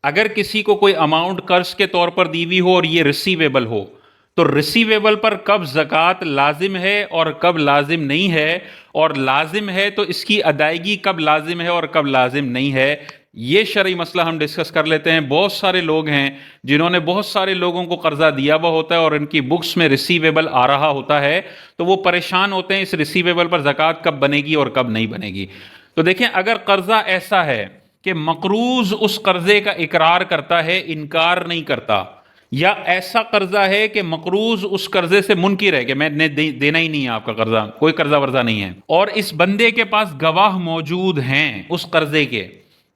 اگر کسی کو کوئی اماؤنٹ قرض کے طور پر دی ہوئی ہو اور یہ ریسیویبل ہو، تو ریسیویبل پر کب زکوٰۃ لازم ہے اور کب لازم نہیں ہے، اور لازم ہے تو اس کی ادائیگی کب لازم ہے اور کب لازم نہیں ہے، یہ شرعی مسئلہ ہم ڈسکس کر لیتے ہیں۔ بہت سارے لوگ ہیں جنہوں نے بہت سارے لوگوں کو قرضہ دیا ہوا ہوتا ہے اور ان کی بکس میں ریسیویبل آ رہا ہوتا ہے، تو وہ پریشان ہوتے ہیں اس ریسیویبل پر زکوٰۃ کب بنے گی اور کب نہیں بنے گی۔ تو دیکھیں، اگر قرضہ ایسا ہے کہ مقروض اس قرضے کا اقرار کرتا ہے، انکار نہیں کرتا، یا ایسا قرضہ ہے کہ مقروض اس قرضے سے منکر ہے کہ میں نے دینا ہی نہیں ہے آپ کا قرضہ، کوئی قرضہ ورزہ نہیں ہے، اور اس بندے کے پاس گواہ موجود ہیں اس قرضے کے،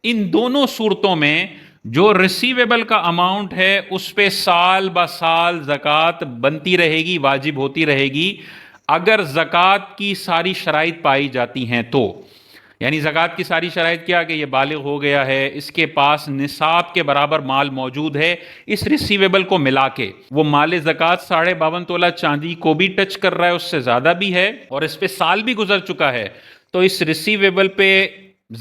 ان دونوں صورتوں میں جو ریسیویبل کا اماؤنٹ ہے اس پہ سال با سال زکوٰۃ بنتی رہے گی، واجب ہوتی رہے گی، اگر زکوٰۃ کی ساری شرائط پائی جاتی ہیں تو۔ یعنی زکوٰۃ کی ساری شرائط کیا کہ یہ بالغ ہو گیا ہے، اس کے پاس نصاب کے برابر مال موجود ہے، اس ریسیویبل کو ملا کے وہ مال زکوٰۃ 52.5 تولہ چاندی کو بھی ٹچ کر رہا ہے، اس سے زیادہ بھی ہے، اور اس پہ سال بھی گزر چکا ہے، تو اس ریسیویبل پہ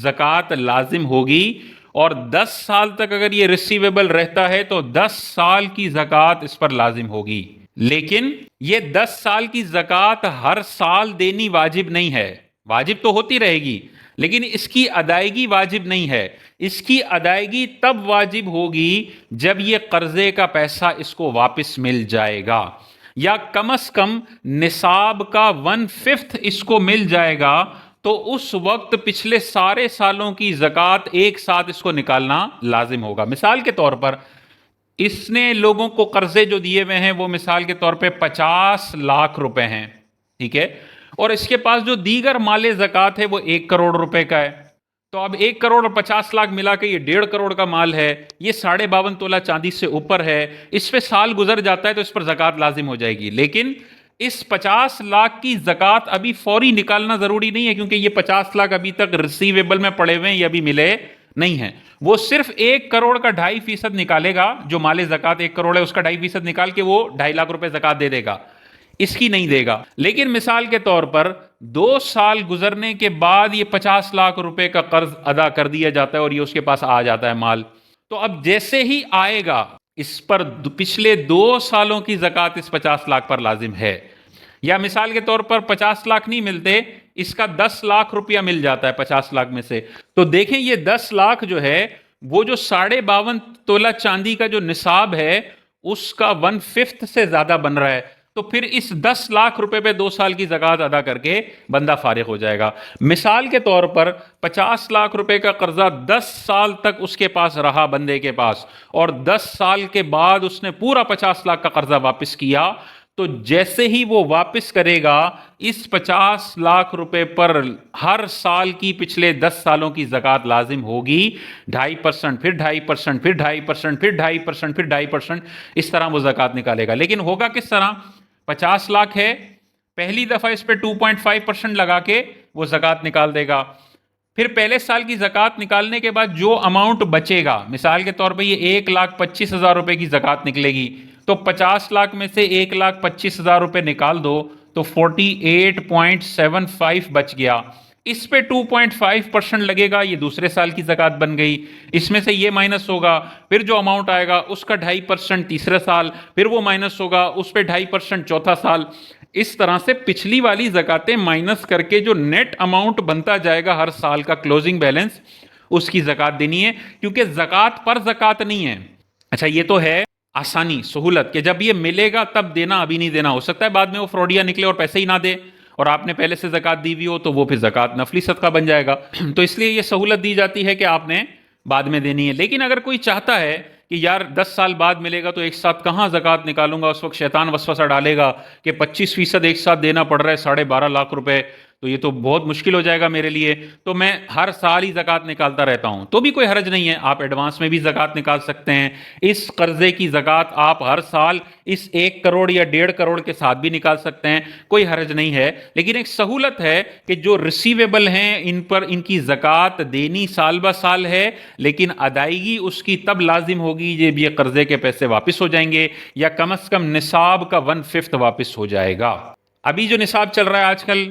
زکوٰۃ لازم ہوگی، اور 10 سال تک اگر یہ ریسیویبل رہتا ہے تو 10 سال کی زکوٰۃ اس پر لازم ہوگی۔ لیکن یہ 10 سال کی زکوٰۃ ہر سال دینی واجب نہیں ہے، واجب تو ہوتی رہے گی لیکن اس کی ادائیگی واجب نہیں ہے۔ اس کی ادائیگی تب واجب ہوگی جب یہ قرضے کا پیسہ اس کو واپس مل جائے گا، یا کم از کم نصاب کا 1/5 اس کو مل جائے گا، تو اس وقت پچھلے سارے سالوں کی زکوٰۃ ایک ساتھ اس کو نکالنا لازم ہوگا۔ مثال کے طور پر اس نے لوگوں کو قرضے جو دیے ہوئے ہیں وہ مثال کے طور پہ 50 لاکھ روپے ہیں، ٹھیک ہے، اور اس کے پاس جو دیگر مال زکوٰۃ ہے وہ 1 کروڑ روپے کا ہے، تو اب 1 کروڑ اور 50 لاکھ ملا کے یہ 1.5 کروڑ کا مال ہے، یہ 52.5 تولہ چاندی سے اوپر ہے، اس پہ سال گزر جاتا ہے تو اس پر زکوٰۃ لازم ہو جائے گی۔ لیکن اس 50 لاکھ کی زکوٰۃ ابھی فوری نکالنا ضروری نہیں ہے، کیونکہ یہ 50 لاکھ ابھی تک ریسیویبل میں پڑے ہوئے ہیں، یہ ابھی ملے نہیں ہیں۔ وہ صرف 1 کروڑ کا 2.5% نکالے گا، جو مال زکوٰۃ 1 کروڑ ہے اس کا 2.5% نکال کے وہ 2.5 لاکھ روپے زکوٰۃ دے دے گا، اس کی نہیں دے گا۔ لیکن مثال کے طور پر 2 سال گزرنے کے بعد یہ 50 لاکھ روپے کا قرض ادا کر دیا جاتا ہے اور یہ اس کے پاس آ جاتا ہے مال، تو اب جیسے ہی آئے گا اس پر پچھلے 2 سالوں کی زکوٰۃ اس 50 لاکھ پر لازم ہے۔ یا مثال کے طور پر 50 لاکھ نہیں ملتے، اس کا 10 لاکھ روپیہ مل جاتا ہے 50 لاکھ میں سے، تو دیکھیں یہ 10 لاکھ جو ہے وہ جو 52.5 تولہ چاندی کا جو نصاب ہے اس کا 1/5 سے زیادہ بن رہا ہے، تو پھر اس 10 لاکھ روپے پہ 2 سال کی زکوٰۃ ادا کر کے بندہ فارغ ہو جائے گا۔ مثال کے طور پر 50 لاکھ روپے کا قرضہ 10 سال تک اس کے پاس رہا بندے کے پاس، اور 10 سال کے بعد اس نے پورا 50 لاکھ کا قرضہ واپس کیا، تو جیسے ہی وہ واپس کرے گا اس 50 لاکھ روپے پر ہر سال کی پچھلے 10 سالوں کی زکوٰۃ لازم ہوگی، 2.5%، پھر 2.5%، پھر 2.5%، پھر 2.5%، پھر 2.5%، اس طرح وہ زکوٰۃ نکالے گا۔ لیکن ہوگا کس طرح؟ 50 لاکھ ہے، پہلی دفعہ اس پہ 2.5% لگا کے وہ زکوٰۃ نکال دے گا، پھر پہلے سال کی زکوٰۃ نکالنے کے بعد جو اماؤنٹ بچے گا، مثال کے طور پہ یہ 1,25,000 روپے کی زکوٰۃ نکلے گی، تو 50 لاکھ میں سے 1,25,000 روپے نکال دو تو 48.75 بچ گیا، اس پہ 2.5% لگے گا، یہ دوسرے سال کی زکوٰۃ بن گئی، اس میں سے یہ مائنس ہوگا، پھر جو اماؤنٹ آئے گا اس کا 2.5% تیسرے سال، پھر وہ مائنس ہوگا، اس پہ 2.5% چوتھا سال، اس طرح سے پچھلی والی زکاتیں مائنس کر کے جو نیٹ اماؤنٹ بنتا جائے گا ہر سال کا کلوزنگ بیلنس، اس کی زکات دینی ہے، کیونکہ زکات پر زکات نہیں ہے۔ اچھا، یہ تو ہے آسانی، سہولت کہ جب یہ ملے گا تب دینا، ابھی نہیں دینا، ہو سکتا ہے بعد میں وہ فراڈیا نکلے اور پیسے ہی نہ دے اور آپ نے پہلے سے زکات دی ہوئی ہو تو وہ پھر زکات نفلی صدقہ بن جائے گا، تو اس لیے یہ سہولت دی جاتی ہے کہ آپ نے بعد میں دینی ہے۔ لیکن اگر کوئی چاہتا ہے کہ یار 10 سال بعد ملے گا تو ایک ساتھ کہاں زکات نکالوں گا، اس وقت شیطان وسوسہ ڈالے گا کہ 25% ایک ساتھ دینا پڑ رہا ہے 12.5 لاکھ روپے، تو یہ تو بہت مشکل ہو جائے گا میرے لیے، تو میں ہر سال ہی زکات نکالتا رہتا ہوں، تو بھی کوئی حرج نہیں ہے، آپ ایڈوانس میں بھی زکات نکال سکتے ہیں، اس قرضے کی زکات آپ ہر سال اس 1 کروڑ یا 1.5 کروڑ کے ساتھ بھی نکال سکتے ہیں، کوئی حرج نہیں ہے۔ لیکن ایک سہولت ہے کہ جو ریسیویبل ہیں ان پر ان کی زکات دینی سال بہ سال ہے، لیکن ادائیگی اس کی تب لازم ہوگی جب یہ قرضے کے پیسے واپس ہو جائیں گے، یا کم از کم نصاب کا 1/5 واپس ہو جائے گا۔ ابھی جو نصاب چل رہا ہے آج کل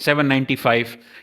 795।